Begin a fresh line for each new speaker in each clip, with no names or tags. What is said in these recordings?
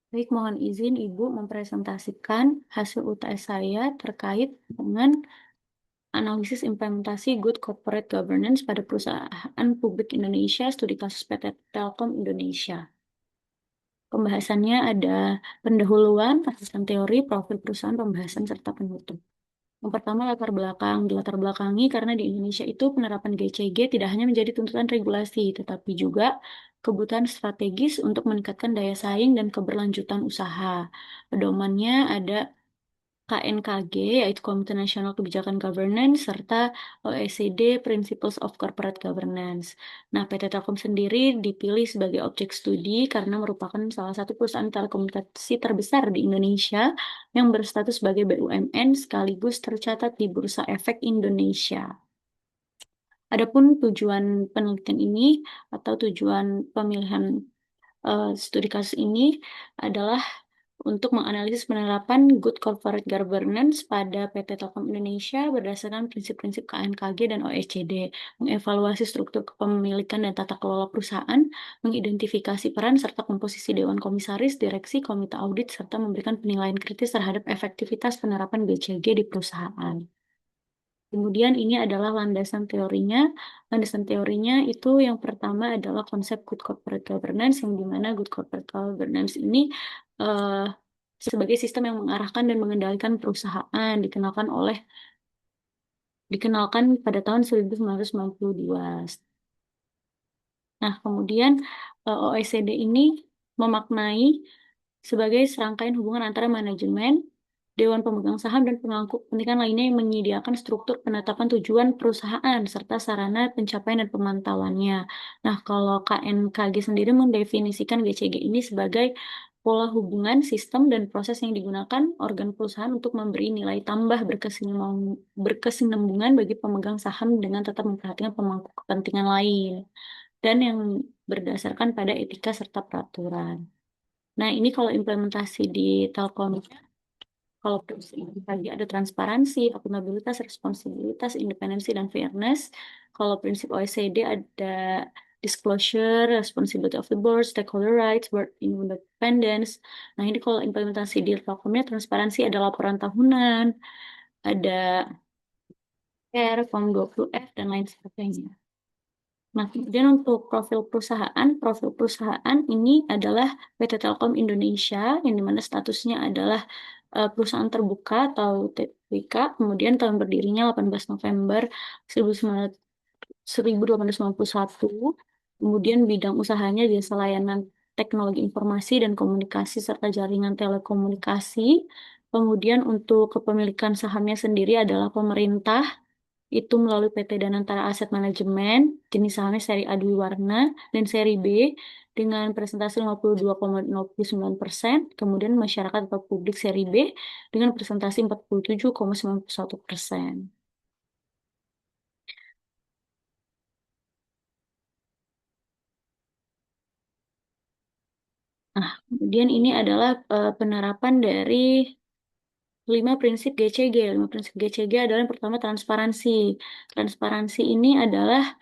Baik, mohon izin Ibu mempresentasikan hasil UTS saya terkait dengan analisis implementasi Good Corporate Governance pada perusahaan publik Indonesia, studi kasus PT Telkom Indonesia. Pembahasannya ada pendahuluan, asesmen teori, profil perusahaan, pembahasan, serta penutup. Yang pertama, latar belakang. Dilatar belakangi karena di Indonesia itu penerapan GCG tidak hanya menjadi tuntutan regulasi, tetapi juga kebutuhan strategis untuk meningkatkan daya saing dan keberlanjutan usaha. Pedomannya ada KNKG, yaitu Komite Nasional Kebijakan Governance, serta OECD Principles of Corporate Governance. Nah, PT Telkom sendiri dipilih sebagai objek studi karena merupakan salah satu perusahaan telekomunikasi terbesar di Indonesia yang berstatus sebagai BUMN sekaligus tercatat di Bursa Efek Indonesia. Adapun tujuan penelitian ini atau tujuan pemilihan studi kasus ini adalah untuk menganalisis penerapan Good Corporate Governance pada PT Telkom Indonesia berdasarkan prinsip-prinsip KNKG dan OECD, mengevaluasi struktur kepemilikan dan tata kelola perusahaan, mengidentifikasi peran serta komposisi Dewan Komisaris, Direksi, Komite Audit, serta memberikan penilaian kritis terhadap efektivitas penerapan BCG di perusahaan. Kemudian ini adalah landasan teorinya. Landasan teorinya itu yang pertama adalah konsep Good Corporate Governance, yang dimana Good Corporate Governance ini eh, sebagai sistem yang mengarahkan dan mengendalikan perusahaan dikenalkan pada tahun 1992. Nah, kemudian OECD ini memaknai sebagai serangkaian hubungan antara manajemen, dewan pemegang saham, dan pemangku kepentingan lainnya yang menyediakan struktur penetapan tujuan perusahaan serta sarana pencapaian dan pemantauannya. Nah, kalau KNKG sendiri mendefinisikan GCG ini sebagai pola hubungan, sistem, dan proses yang digunakan organ perusahaan untuk memberi nilai tambah berkesinambungan bagi pemegang saham dengan tetap memperhatikan pemangku kepentingan lain dan yang berdasarkan pada etika serta peraturan. Nah, ini kalau implementasi di Telkom, kalau prinsip tadi ada transparansi, akuntabilitas, responsibilitas, independensi, dan fairness. Kalau prinsip OECD ada disclosure, responsibility of the board, stakeholder rights, board independence. Nah, ini kalau implementasi di Telkomnya, transparansi ada laporan tahunan, ada CARE, Form 20F, dan lain sebagainya. Nah, kemudian untuk profil perusahaan ini adalah PT Telkom Indonesia, yang dimana statusnya adalah perusahaan terbuka atau TBK, kemudian tahun berdirinya 18 November 1891, kemudian bidang usahanya jasa layanan teknologi informasi dan komunikasi serta jaringan telekomunikasi, kemudian untuk kepemilikan sahamnya sendiri adalah pemerintah, itu melalui PT Danantara Aset Manajemen, jenis sahamnya seri A Dwi Warna, dan seri B dengan presentasi 52,09%, kemudian masyarakat atau publik seri B dengan presentasi 47,91%. Nah, kemudian ini adalah penerapan dari 5 prinsip GCG. 5 prinsip GCG adalah yang pertama transparansi. Transparansi ini adalah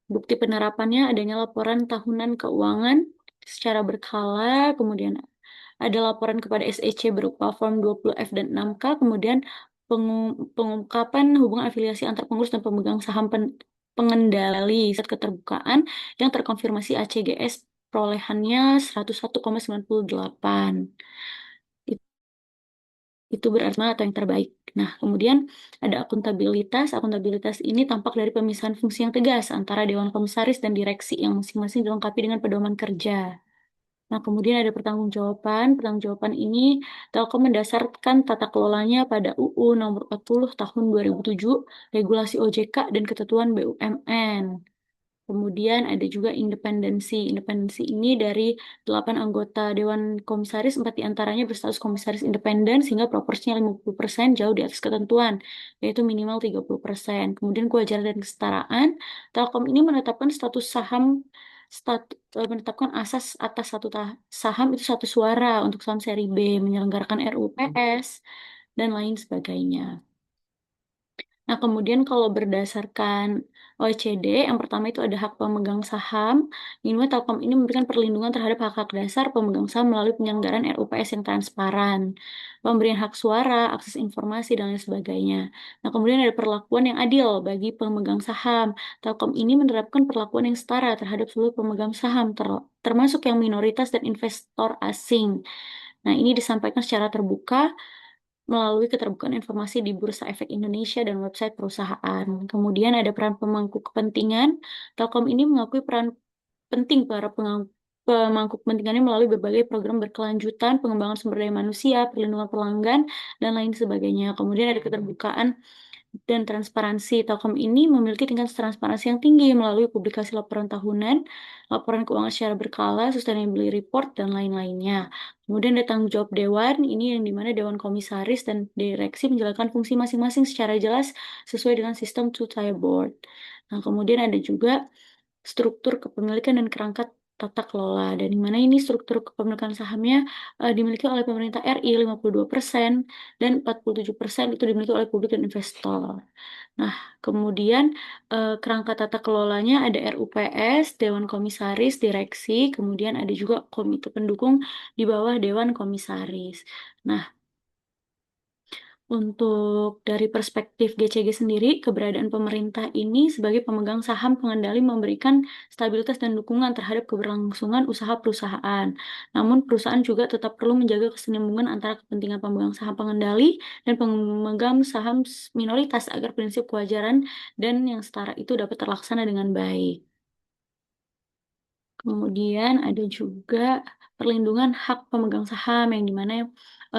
bukti penerapannya adanya laporan tahunan keuangan secara berkala, kemudian ada laporan kepada SEC berupa Form 20F dan 6K, kemudian pengungkapan hubungan afiliasi antar pengurus dan pemegang saham pengendali set keterbukaan yang terkonfirmasi ACGS perolehannya 101,98. Itu berarti atau yang terbaik. Nah, kemudian ada akuntabilitas. Akuntabilitas ini tampak dari pemisahan fungsi yang tegas antara Dewan Komisaris dan Direksi yang masing-masing dilengkapi dengan pedoman kerja. Nah, kemudian ada pertanggungjawaban. Pertanggungjawaban ini Telkom mendasarkan tata kelolanya pada UU nomor 40 tahun 2007, regulasi OJK dan ketentuan BUMN. Kemudian ada juga independensi. Independensi ini dari 8 anggota Dewan Komisaris, 4 diantaranya berstatus komisaris independen sehingga proporsinya 50% jauh di atas ketentuan, yaitu minimal 30%. Kemudian kewajaran dan kesetaraan. Telkom ini menetapkan status saham, menetapkan asas atas saham itu satu suara untuk saham seri B, menyelenggarakan RUPS, dan lain sebagainya. Nah, kemudian kalau berdasarkan OECD, yang pertama itu ada hak pemegang saham. Yang kedua, Telkom ini memberikan perlindungan terhadap hak-hak dasar pemegang saham melalui penyelenggaraan RUPS yang transparan, pemberian hak suara, akses informasi, dan lain sebagainya. Nah, kemudian ada perlakuan yang adil bagi pemegang saham. Telkom ini menerapkan perlakuan yang setara terhadap seluruh pemegang saham, termasuk yang minoritas dan investor asing. Nah, ini disampaikan secara terbuka melalui keterbukaan informasi di Bursa Efek Indonesia dan website perusahaan. Kemudian ada peran pemangku kepentingan. Telkom ini mengakui peran penting para pemangku kepentingannya melalui berbagai program berkelanjutan, pengembangan sumber daya manusia, perlindungan pelanggan, dan lain sebagainya. Kemudian ada keterbukaan dan transparansi. Telkom ini memiliki tingkat transparansi yang tinggi melalui publikasi laporan tahunan, laporan keuangan secara berkala, sustainability report, dan lain-lainnya. Kemudian ada tanggung jawab dewan, ini yang dimana dewan komisaris dan direksi menjalankan fungsi masing-masing secara jelas sesuai dengan sistem two-tier board. Nah, kemudian ada juga struktur kepemilikan dan kerangka tata kelola. Dan di mana ini struktur kepemilikan sahamnya dimiliki oleh pemerintah RI 52% dan 47% itu dimiliki oleh publik dan investor. Nah, kemudian kerangka tata kelolanya ada RUPS, Dewan Komisaris, Direksi, kemudian ada juga komite pendukung di bawah Dewan Komisaris. Nah, untuk dari perspektif GCG sendiri, keberadaan pemerintah ini sebagai pemegang saham pengendali memberikan stabilitas dan dukungan terhadap keberlangsungan usaha perusahaan. Namun, perusahaan juga tetap perlu menjaga kesinambungan antara kepentingan pemegang saham pengendali dan pemegang saham minoritas agar prinsip kewajaran dan yang setara itu dapat terlaksana dengan baik. Kemudian ada juga perlindungan hak pemegang saham yang dimana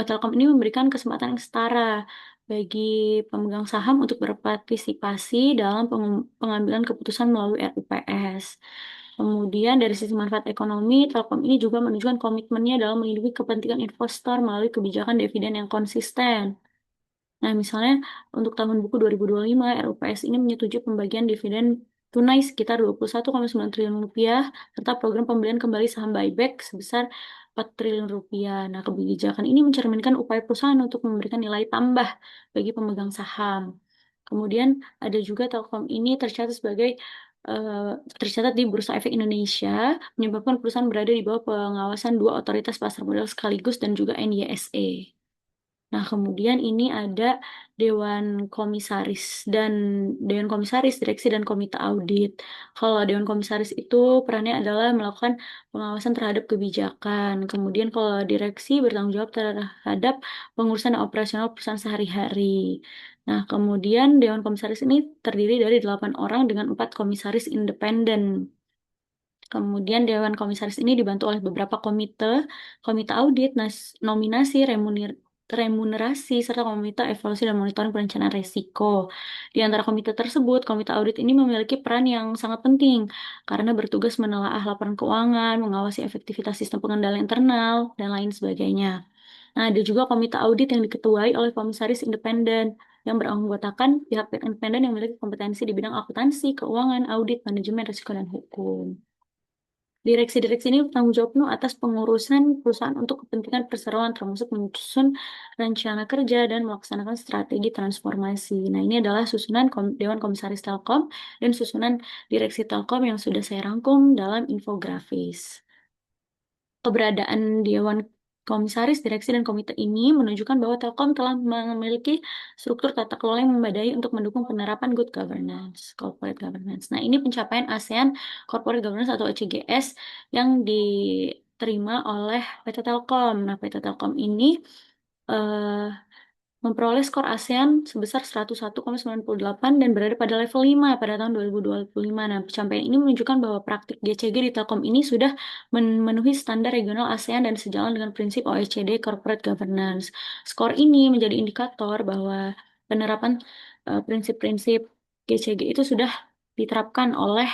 Telkom ini memberikan kesempatan yang setara bagi pemegang saham untuk berpartisipasi dalam pengambilan keputusan melalui RUPS. Kemudian dari sisi manfaat ekonomi, Telkom ini juga menunjukkan komitmennya dalam melindungi kepentingan investor melalui kebijakan dividen yang konsisten. Nah, misalnya untuk tahun buku 2025, RUPS ini menyetujui pembagian dividen tunai sekitar 21,9 triliun rupiah serta program pembelian kembali saham buyback sebesar 4 triliun rupiah. Nah, kebijakan ini mencerminkan upaya perusahaan untuk memberikan nilai tambah bagi pemegang saham. Kemudian ada juga Telkom ini eh, tercatat di Bursa Efek Indonesia, menyebabkan perusahaan berada di bawah pengawasan dua otoritas pasar modal sekaligus dan juga NYSE. Nah, kemudian ini ada Dewan Komisaris dan Dewan Komisaris, Direksi dan Komite Audit. Kalau Dewan Komisaris itu perannya adalah melakukan pengawasan terhadap kebijakan. Kemudian kalau direksi bertanggung jawab terhadap pengurusan operasional perusahaan sehari-hari. Nah, kemudian Dewan Komisaris ini terdiri dari 8 orang dengan 4 komisaris independen. Kemudian Dewan Komisaris ini dibantu oleh beberapa komite audit, nominasi, remunerasi, serta komite evaluasi dan monitoring perencanaan risiko. Di antara komite tersebut, komite audit ini memiliki peran yang sangat penting karena bertugas menelaah laporan keuangan, mengawasi efektivitas sistem pengendalian internal, dan lain sebagainya. Nah, ada juga komite audit yang diketuai oleh komisaris independen yang beranggotakan pihak-pihak independen yang memiliki kompetensi di bidang akuntansi, keuangan, audit, manajemen, risiko, dan hukum. Direksi-direksi ini bertanggung jawab penuh atas pengurusan perusahaan untuk kepentingan perseroan, termasuk menyusun rencana kerja dan melaksanakan strategi transformasi. Nah, ini adalah susunan Dewan Komisaris Telkom dan susunan Direksi Telkom yang sudah saya rangkum dalam infografis. Keberadaan Dewan Komisaris, Direksi, dan Komite ini menunjukkan bahwa Telkom telah memiliki struktur tata kelola yang memadai untuk mendukung penerapan good governance, corporate governance. Nah, ini pencapaian ASEAN Corporate Governance atau ECGS yang diterima oleh PT Telkom. Nah, PT Telkom ini eh, memperoleh skor ASEAN sebesar 101,98 dan berada pada level 5 pada tahun 2025. Nah, pencapaian ini menunjukkan bahwa praktik GCG di Telkom ini sudah memenuhi standar regional ASEAN dan sejalan dengan prinsip OECD Corporate Governance. Skor ini menjadi indikator bahwa penerapan prinsip-prinsip GCG itu sudah diterapkan oleh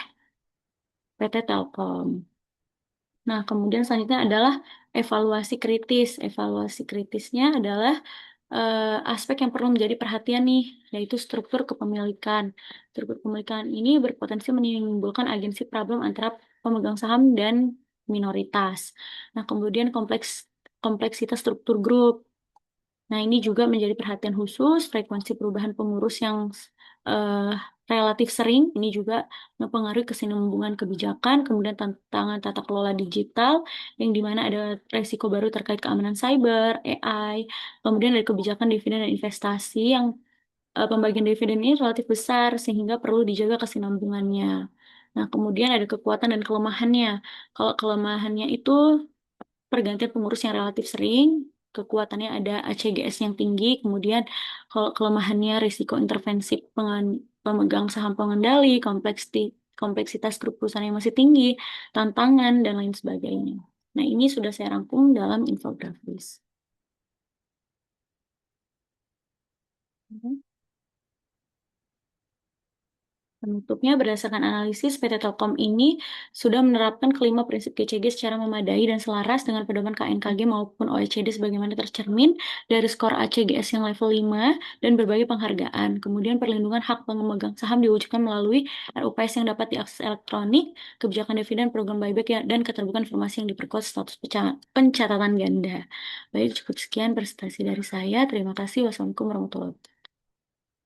PT Telkom. Nah, kemudian selanjutnya adalah evaluasi kritis. Evaluasi kritisnya adalah aspek yang perlu menjadi perhatian nih, yaitu struktur kepemilikan. Struktur kepemilikan ini berpotensi menimbulkan agensi problem antara pemegang saham dan minoritas. Nah, kemudian kompleksitas struktur grup. Nah, ini juga menjadi perhatian khusus, frekuensi perubahan pengurus yang eh, relatif sering. Ini juga mempengaruhi kesinambungan kebijakan, kemudian tantangan tata kelola digital, yang dimana ada resiko baru terkait keamanan cyber, AI, kemudian ada kebijakan dividen dan investasi yang pembagian dividen ini relatif besar sehingga perlu dijaga kesinambungannya. Nah, kemudian ada kekuatan dan kelemahannya. Kalau kelemahannya itu pergantian pengurus yang relatif sering, kekuatannya ada ACGS yang tinggi, kemudian kalau kelemahannya risiko intervensi pemegang saham pengendali, kompleksitas grup perusahaan yang masih tinggi, tantangan, dan lain sebagainya. Nah, ini sudah saya rangkum dalam infografis. Penutupnya, berdasarkan analisis, PT Telkom ini sudah menerapkan kelima prinsip GCG secara memadai dan selaras dengan pedoman KNKG maupun OECD sebagaimana tercermin dari skor ACGS yang level 5 dan berbagai penghargaan. Kemudian perlindungan hak pemegang saham diwujudkan melalui RUPS yang dapat diakses elektronik, kebijakan dividen, program buyback dan keterbukaan informasi yang diperkuat status pencatatan ganda. Baik, cukup sekian presentasi dari saya. Terima kasih. Wassalamualaikum warahmatullahi wabarakatuh.